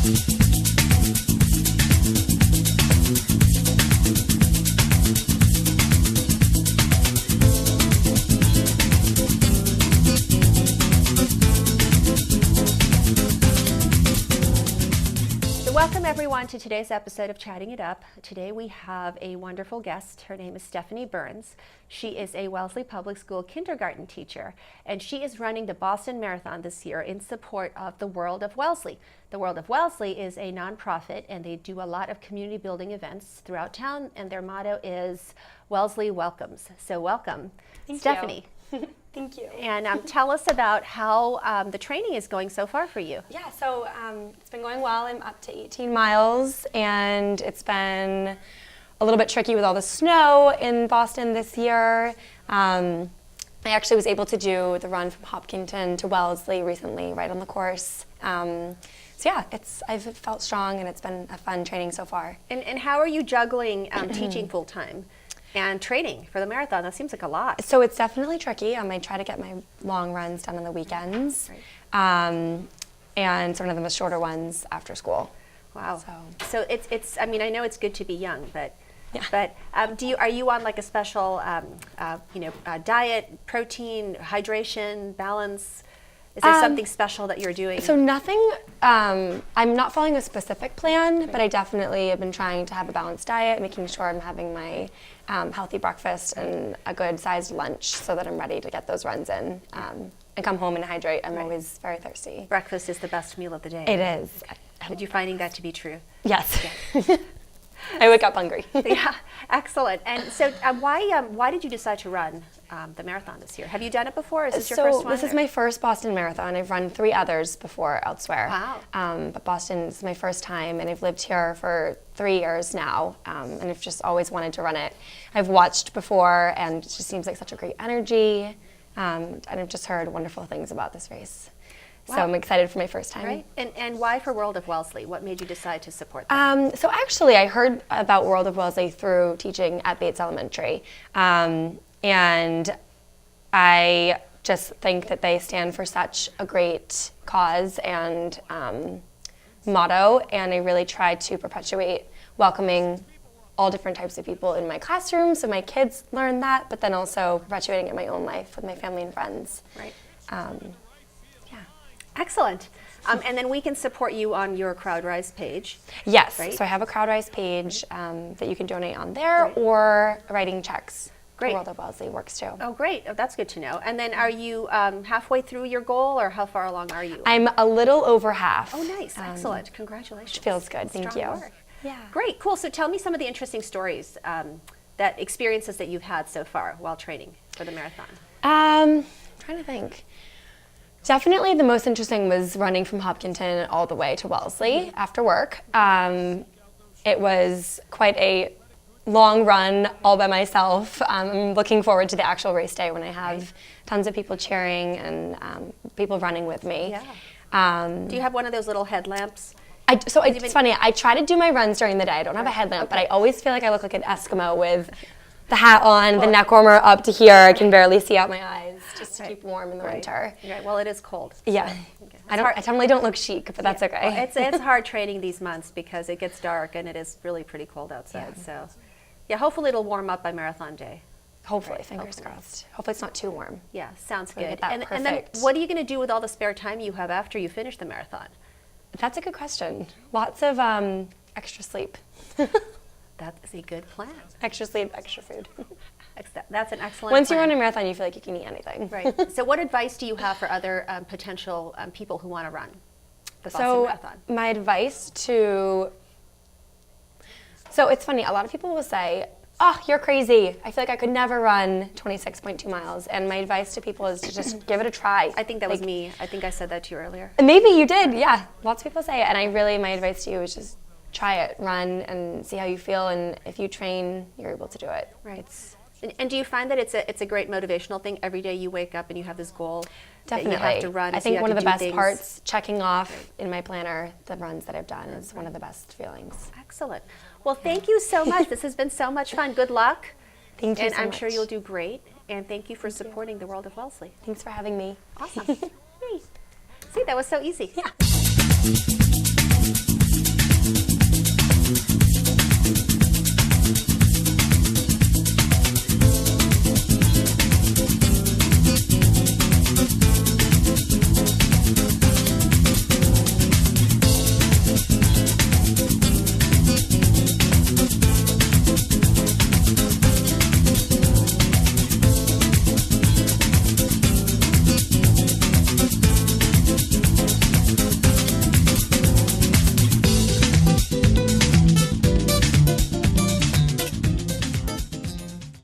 Welcome everyone to today's episode of Chatting It Up. Today we have a wonderful guest. Her name is Stephanie Burns. She is a Wellesley Public School kindergarten teacher, and she is running the Boston Marathon this year in support of the World of Wellesley. The World of Wellesley is a nonprofit, and they do a lot of community building events throughout town, and their motto is Wellesley Welcomes. So welcome, Stephanie. Thank you. And tell us about how the training is going so far for you. Yeah, so it's been going well. I'm up to 18 miles, and it's been a little bit tricky with all the snow in Boston this year. I actually was able to do the run from Hopkinton to Wellesley recently, right on the course. So yeah, I've felt strong, and it's been a fun training so far. And how are you juggling teaching full-time and training for the marathon? That seems like a lot. So it's definitely tricky. I try to get my long runs done on the weekends, and some of them the shorter ones after school. Wow. So it's. I mean, I know it's good to be young, but yeah. But are you on like a special diet, protein, hydration, balance? Is there something special that you're doing? So nothing, I'm not following a specific plan, but I definitely have been trying to have a balanced diet, making sure I'm having my healthy breakfast and a good sized lunch so that I'm ready to get those runs in and come home and hydrate. I'm always very thirsty. Breakfast is the best meal of the day. It is. Are you finding that to be true? Yes. Yeah. I wake up hungry. Yeah, excellent. And so why did you decide to run the marathon this year? Have you done it before? Is this your first one? This is my first Boston Marathon. I've run 3 others before elsewhere. Wow. But Boston is my first time, and I've lived here for 3 years now, and I've just always wanted to run it. I've watched before, and it just seems like such a great energy, and I've just heard wonderful things about this race. Wow. So I'm excited for my first time. Right. And why for World of Wellesley? What made you decide to support them? So actually, I heard about World of Wellesley through teaching at Bates Elementary. And I just think that they stand for such a great cause and motto, and I really try to perpetuate welcoming all different types of people in my classroom, so my kids learn that, but then also perpetuating it in my own life with my family and friends. Right. Excellent. And then we can support you on your CrowdRise page. Yes, right? So I have a CrowdRise page that you can donate on there, or writing checks. Great. World of Wellesley works too. Oh, great. Oh, that's good to know. And then are you halfway through your goal, or how far along are you? I'm a little over half. Oh, nice. Excellent. Congratulations. Feels good. Thank you. Work. Yeah. Great. Cool. So tell me some of the interesting stories, that experiences that you've had so far while training for the marathon. I'm trying to think. Definitely the most interesting was running from Hopkinton all the way to Wellesley after work. It was quite a long run all by myself. I'm looking forward to the actual race day when I have tons of people cheering and people running with me. Yeah. Do you have one of those little headlamps? It's funny, I try to do my runs during the day. I don't have a headlamp, but I always feel like I look like an Eskimo with the hat on, the neck warmer up to here. I can barely see out my eyes just to keep warm in the winter. Right. Well, it is cold. Yeah. I definitely don't look chic, but that's okay. Well, it's hard training these months because it gets dark and it is really pretty cold outside. Yeah. So, yeah, hopefully it'll warm up by marathon day. Hopefully, fingers crossed. Hopefully it's not too warm. Yeah, sounds So good. and then what are you going to do with all the spare time you have after you finish the marathon? That's a good question. Lots of extra sleep. That is a good plan. Extra sleep, extra food. That's an excellent Once plan. you run a marathon, you feel like you can eat anything. Right. So what advice do you have for other potential people who want to run the Boston Marathon? My advice to... So it's funny, a lot of people will say, oh, you're crazy. I feel like I could never run 26.2 miles. And my advice to people is to just give it a try. I think that was me. I think I said that to you earlier. Maybe you did, yeah. Lots of people say it. And my advice to you is just try it, run, and see how you feel. And if you train, you're able to do it. Right. And do you find that it's a great motivational thing? Every day you wake up and you have this goal Definitely. that you have to run. I think one of the best things. parts, checking off in my planner the runs that I've done, is one of the best feelings. Excellent. Well, thank you so much. This has been so much fun. Good luck. Thank you and so I'm much. sure you'll do great. And thank you for supporting the World of Wellesley. Thanks for having me. Awesome. See, that was so easy. Yeah.